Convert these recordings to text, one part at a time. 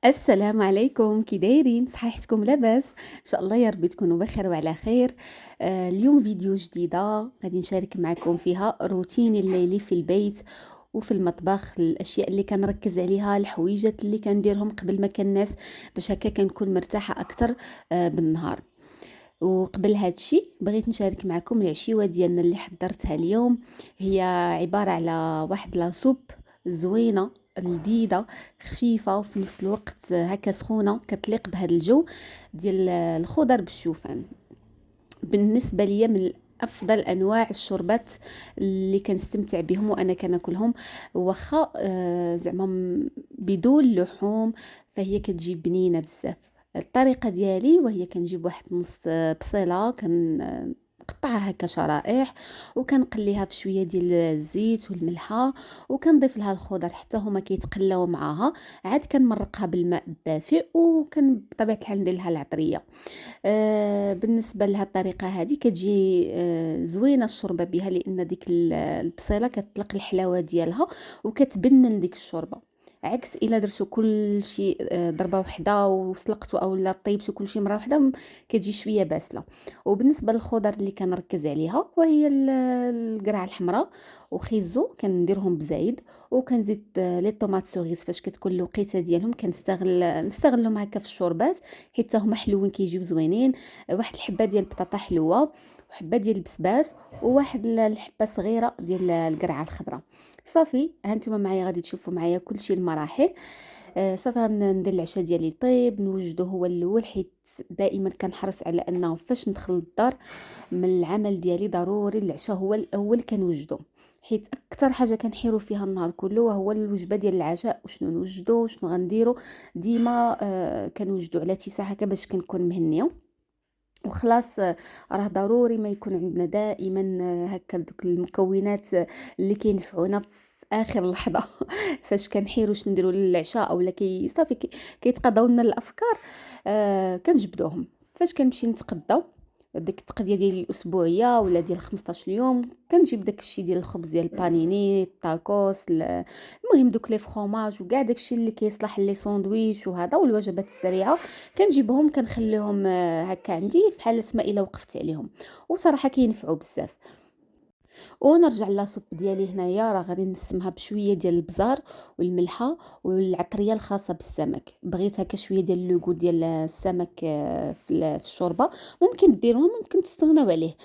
السلام عليكم، كي دايرين؟ صحيحتكم لاباس؟ ان شاء الله يا ربي تكونوا بخير وعلى خير. اليوم فيديو جديده غادي نشارك معكم فيها روتيني الليلي في البيت وفي المطبخ، الاشياء اللي كنركز عليها، الحويجات اللي كنديرهم قبل ما كنعس باش هكا كنكون مرتاحه اكثر بالنهار. وقبل هادشي بغيت نشارك معكم العشيوه ديالنا اللي حضرتها اليوم. هي عباره على واحد لاصوب زوينه لذيذه خفيفه وفي نفس الوقت هكا سخونه كتليق بهذا الجو ديال الخضر بالشوفان. بالنسبه ليا من افضل انواع الشوربات اللي كنستمتع بهم وانا كناكلهم، واخا زعما بدون لحوم، فهي كتجي بنينه بزاف. الطريقه ديالي وهي كنجيب واحد نص بصيله، نقطعها هكا شرائح وكنقليها في شويه ديال الزيت والملحه، وكنضيف لها الخضر حتى هما كيتقلاو معاها. عاد كنمرقها بالماء الدافئ، وكان بطبيعه الحال ندير لها العطريه. بالنسبة لهاد الطريقة هادي كتجي زوينة الشوربة بها، لأن ديك البصيلة كتطلق الحلاوة ديالها وكتبنن ديك الشوربة. عكس إلا درتو كلشي ضربة وحدة وسلقتو أولا طيبتو كلشي مرة وحدة، كتجي شوية باسلة. وبالنسبة للخضر اللي كنركز عليها وهي القرعة الحمراء وخيزو كنديرهم بزايد، وكنزيد لي طوماط سوريس فاش كتكون الوقيته ديالهم، نستغلهم هكا في الشوربات حيت هما حلوين كيجيو زوينين. واحد الحبه ديال البطاطا حلوه، وحبه ديال البسباس، وواحد الحبه صغيره ديال القرعه الخضراء. صافي هانتوما معايا غادي تشوفوا معايا كلشي المراحل. صافي ندير العشاء ديالي طيب نوجدو هو الاول، حيت دائما كنحرص على انه فاش ندخل للدار من العمل ديالي ضروري العشاء هو الاول كنوجدو، حيت اكثر حاجه كنحيروا فيها النهار كله وهو الوجبه ديال العشاء، وشنو نوجدو وشنو غنديروا. ديما كنوجدوا على اتساع هكا باش كنكون مهنيه وخلاص. راه ضروري ما يكون عندنا دائما هكا دوك المكونات اللي كينفعونا في اخر لحظه فاش كنحيروا شنو نديروا للعشاء اولا صافي كيتقضاو لنا الافكار. كنجبدوهم فاش كنمشي نتقدى ديك التقديه ديالي الاسبوعيه ولا ديال 15 يوم. كنجيب داك الشيء ديال الخبز ديال البانيني التاكوس المهم دوك لي فروماج وكاع داك الشيء اللي كيصلح لي ساندويتش وهذا والوجبات السريعه. كنجيبهم كنخليهم هكا عندي في حاله ما الا وقفت عليهم، وصراحه كينفعوا بزاف. ونرجع لاصوب ديالي هنايا راه غادي نسمها بشويه ديال البزار والملحه والعطريه الخاصه بالسمك. بغيت هكا شويه ديال لوغو ديال السمك في الشوربه. ممكن ديروه ممكن تستغناو عليه.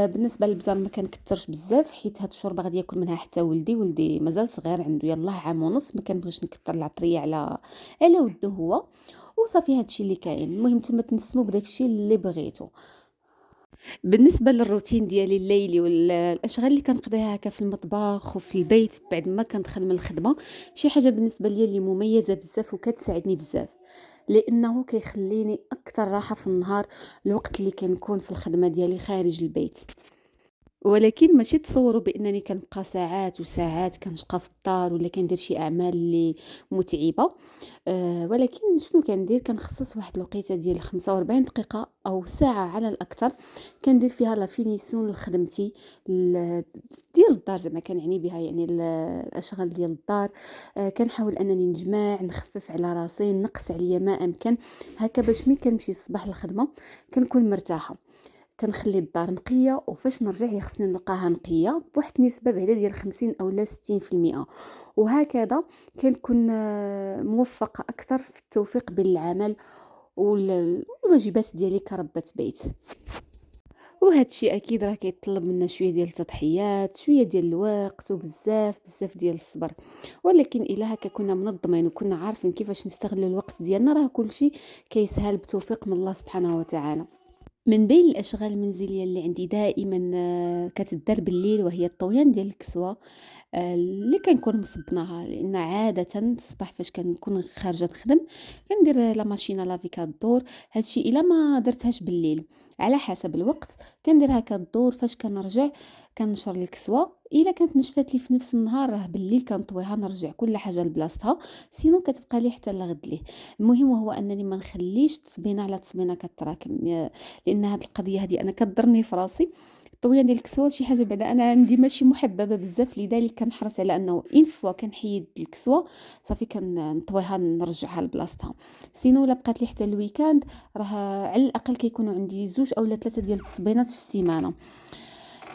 بالنسبه للبزار ما كنكثرش بزاف، حيت هاد الشوربه غادي ياكل منها حتى ولدي مازال صغير عنده يلاه عام ونص، ما كنبغيش نكثر العطريه على وده هو. وصافي هادشي اللي كاين. المهم نتوما تنسموا بداكشي اللي بغيتو. بالنسبة للروتين ديالي الليلي والاشغال اللي كنقضيها هكا في المطبخ وفي البيت بعد ما كندخل من الخدمه، شي حاجه بالنسبه ليا اللي مميزه بزاف وكتساعدني بزاف، لانه كيخليني اكثر راحه في النهار، الوقت اللي كنكون في الخدمه ديالي خارج البيت. ولكن ماشي تصوروا بانني كنبقى ساعات وساعات كنشقى في الدار ولا كندير شي اعمال اللي متعبه. ولكن شنو كندير، كنخصص واحد الوقيته ديال 45 دقيقه او ساعه على الاكثر، كندير فيها لا فينيسيون لخدمتي ديال الدار، زعما كنعني بها يعني الاشغال ديال الدار. كنحاول انني نجمع نخفف على راسي، نقص عليا ما امكن، هكا باش ملي كنمشي الصباح للخدمه كنكون مرتاحه. كنخلي الدار نقيه، وفاش نرجع خصني نلقاها نقيه بواحد النسبه بعدا ديال 50 اولا 60%. وهكذا كنكون موفقه اكثر في التوفيق بين العمل والواجبات ديالي كربة بيت. وهذا الشيء اكيد راه كيطلب منا شويه ديال التضحيات، شويه ديال الوقت، وبزاف بزاف ديال الصبر. ولكن الا هكا كنا منظمين وكنا عارفين كيفاش نستغلوا الوقت ديالنا، راه كلشي كيسهل بتوفيق من الله سبحانه وتعالى. من بين الاشغال المنزليه اللي عندي دائما كتدار بالليل وهي الطويان ديال الكسوه، اللي كنكون مصبناها، لان عاده الصباح فاش كنكون خارجه نخدم كندير لا ماشينه لافي كدور. هادشي الا ما درتهاش بالليل على حسب الوقت كنديرها كدور. فاش كنرجع كنشر الكسوه، الا كانت نشفات لي في نفس النهار راه بالليل كنطويها نرجع كل حاجه لبلاصتها، سينو كتبقى لي حتى لغد ليه. المهم هو انني ما نخليش تصبينه على تصبينه كتراكم، لان هاد القضيه هادي انا كضرني في راسي. الطويان ديال الكسوة شي حاجة بعدا أنا عندي ماشي محببة بزاف، لذلك كنحرص على أنه اون فوا كنحيد الكسوة صافي كنطويها نرجعها لبلاصتها. سينو الا بقات لي حتى الويكاند راه على الأقل كيكونوا عندي 2 أولا 3 ديال التصبينات في السيمانة.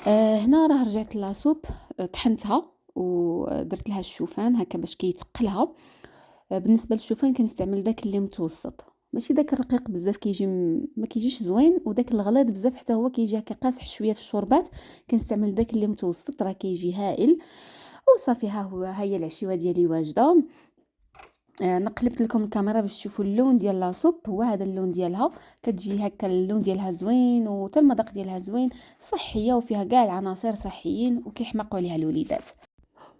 هنا راه رجعت لاصوب، طحنتها ودرت لها الشوفان هكا باش كيتقلها. بالنسبة للشوفان كنستعمل داك اللي متوسط، ماشي داك الرقيق بزاف كيجي ما كيجيش زوين، وداك الغليظ بزاف حتى هو كيجي هكا قاصح شويه في الشوربات. كنستعمل داك اللي متوسط راه كيجي هائل. وصافي ها هي العشيوه ديالي واجده. انا قلبت لكم الكاميرا باش تشوفوا اللون ديال لاصوب، هو هذا اللون ديالها. كتجي هكا اللون ديالها زوين وحتى المذاق ديالها زوين، صحيه وفيها كاع العناصر صحيين وكيحماقوا عليها الوليدات.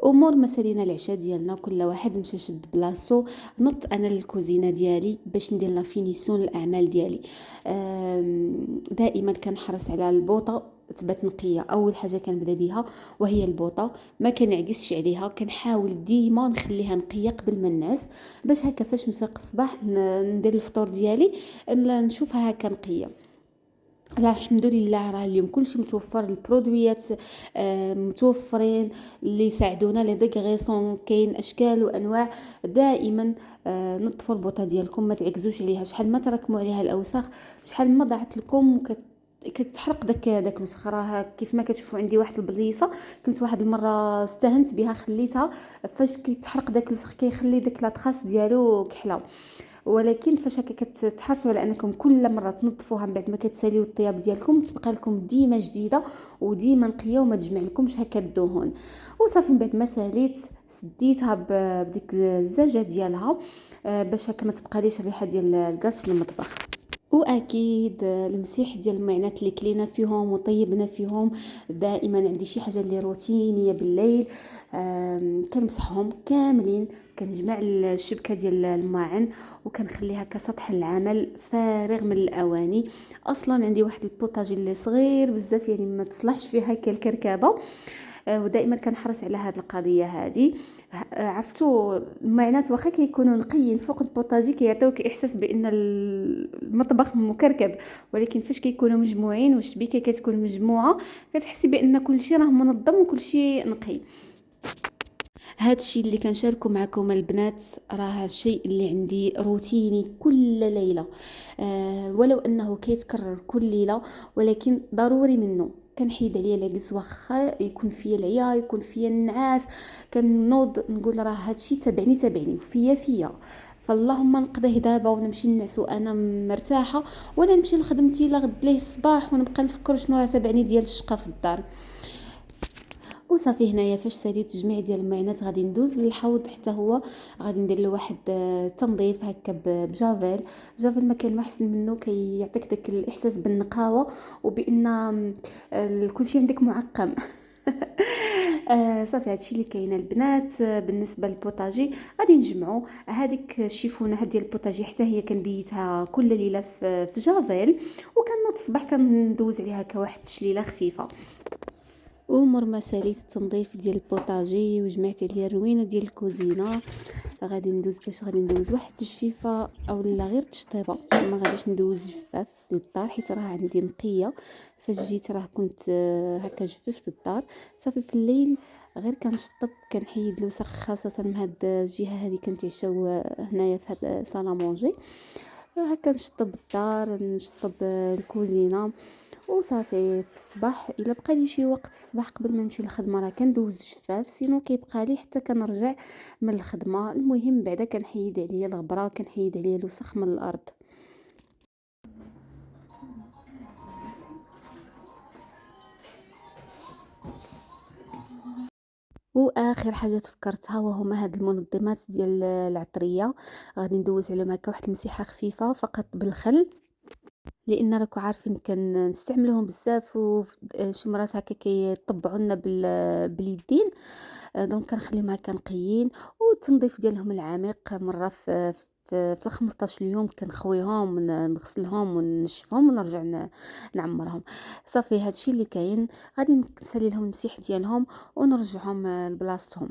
امور مسالينا العشاء ديالنا كل واحد مشى شد بلاصتو. نط انا للكوزينه ديالي باش ندير لا فينيسيون الاعمال ديالي. دائما كنحرص على البوطه تبات نقيه، اول حاجه كنبدا بها وهي البوطه، ما كنعكسش عليها، كنحاول ديما نخليها نقيه قبل ما ننعس، باش هكا فاش نفيق الصباح ندير الفطور ديالي نشوفها هكا نقيه. لا الحمد لله راه اليوم كلشي متوفر، البرودويات متوفرين اللي يساعدونا لي ديغريسون، كاين اشكال وانواع. دائما نظفوا البوطه ديالكم، ما تعكزوش عليها، شحال ما تراكموا عليها الاوساخ شحال ما ضاعت لكم كتحرق داك الوسخ. راه كيف ما كتشوفوا عندي واحد البليصه كنت واحد المره استهنت بها خليتها، فاش كيتحرق داك الوسخ كيخلي داك لاطراس ديالو كحله. ولكن فاش هكا كتحرصوا على انكم كل مره تنظفوها من بعد ما كتساليو الطياب ديالكم تبقى لكم ديما جديده وديما نقيه وما تجمع لكمش هكا الدهون. وصافي من بعد ما ساليت سديتها بديك الزاجه ديالها باش هكا ما تبقاليش الريحه ديال الغاز في المطبخ. واكيد المسيح ديال المعينات اللي كلينا فيهم وطيبنا فيهم. دائما عندي شي حاجه اللي روتينيه بالليل، كنمسحهم كاملين، كنجمع الشبكه ديال الماعن وكنخليها كسطح العمل فارغ من الاواني. اصلا عندي واحد البوطاجي اللي صغير بزاف يعني ما تصلحش فيه هكا الكركبه، ودائما كنحرص على هذه القضيه هذه. عرفتوا المعينات واخا كيكونوا نقيين فوق البوطاجي كيعطيوك احساس بان المطبخ مكركب، ولكن فاش كيكونوا مجموعين والشبيكه كتكون مجموعه كتحسي بان كل شيء راه منظم وكل شيء نقي. هذا الشيء اللي كنشاركه معكم البنات راه الشيء اللي عندي روتيني كل ليله، ولو انه كيتكرر كل ليله ولكن ضروري منه. كنحيد عليا العكس واخا يكون فيا العيا يكون فيا النعاس، كنوض نقول راه هادشي تبعني وفيا فاللهم نقضيه دابا ونمشي نعس وانا مرتاحه، ولا نمشي لخدمتي لا غد ليه الصباح ونبقى نفكر شنو راه تبعني ديال الشقه في الدار. وصافي هنايا فاش ساليت التجميع ديال المعينات غادي ندوز للحوض حتى هو غادي ندير له واحد تنظيف هكا بجافيل. جافيل ما كان ما احسن منه، كيعطيك داك الاحساس بالنقاوه وبان كلشي عندك معقم. صافي هادشي اللي كاينه البنات. بالنسبه للبوطاجي غادي نجمعوا هذيك الشيفونه ديال البوطاجي حتى هي كنبيتها كل ليله في جافيل، وكنوض الصباح كندوز عليها كواحد التشليله خفيفه. ومر ما ساليت التنظيف ديال البوطاجي وجمعت عليا الروينه ديال الكوزينه غادي ندوز باش غادي ندوز واحد التجفيفه اولا غير تشطيبه، ما غاديش ندوز جفاف للدار حيت راه عندي نقيه. فاش جيت راه كنت هكا جففت الدار. صافي في الليل غير كنشطب كنحيد الوسخ خاصه من هاد الجهه هذه كنتعشاو هنايا في هاد صالا مونجي. هكا نشطب الدار نشطب الكوزينه. وصافي في الصباح الا بقى لي شي وقت في الصباح قبل ما نمشي للخدمه راه كندوز جفاف، سينو كيبقى لي حتى كنرجع من الخدمه. المهم بعدا كنحيد عليا الغبره كنحيد عليا الوسخ من الارض. واخر حاجه تفكرتها وهما هاد المنظمات ديال العطريه، غادي ندوز عليهم هكا واحد المسيحه خفيفه فقط بالخل، لان راكو عارفين كنستعملوهم بزاف وشي مرات هكا كيطبعوا لنا باليدين. دونك كنخليهم هكا نقيين. والتنظيف ديالهم العميق مره في 15 يوم كنخويهم نغسلهم ونشفهم ونرجع نعمرهم. صافي هادشي اللي كاين. غادي نسالي لهم المسيح ديالهم ونرجعهم لبلاصتهم.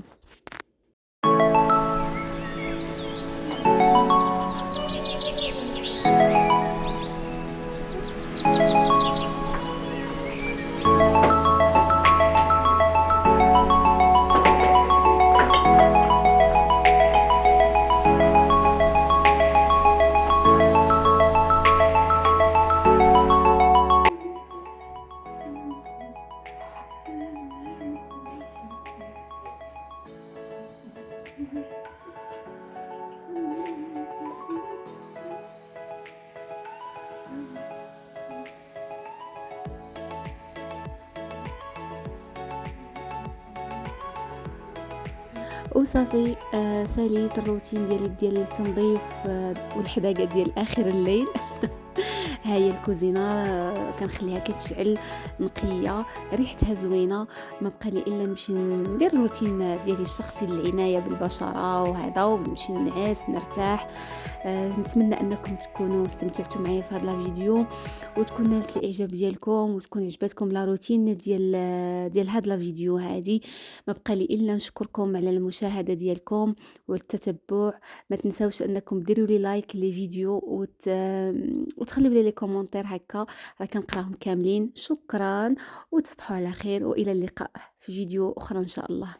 وصافي ساليت الروتين ديالي ديال التنظيف والحداقة ديال آخر الليل. ها هي الكوزينة كنخليها كتشعل نقية، ريحتها زوينة، ما بقى لي إلا نمشي ندير الروتين ديالي الشخصي للعناية بالبشرة وهذا، ونمشي نعس نرتاح. نتمنى أنكم تكونوا استمتعتوا معايا في هذا الفيديو، وتكون نالت الإعجاب ديالكم، وتكون عجبتكم لا روتين ديال هاد الفيديو هادي. ما بقى لي إلا نشكركم على المشاهدة ديالكم والتتبع. ما تنساوش أنكم ديروا لي لايك لي فيديو وتخليو لي كومونتير هكا، راه كنقراهم كاملين. شكرا وتصبحوا على خير، والى اللقاء في فيديو اخرى ان شاء الله.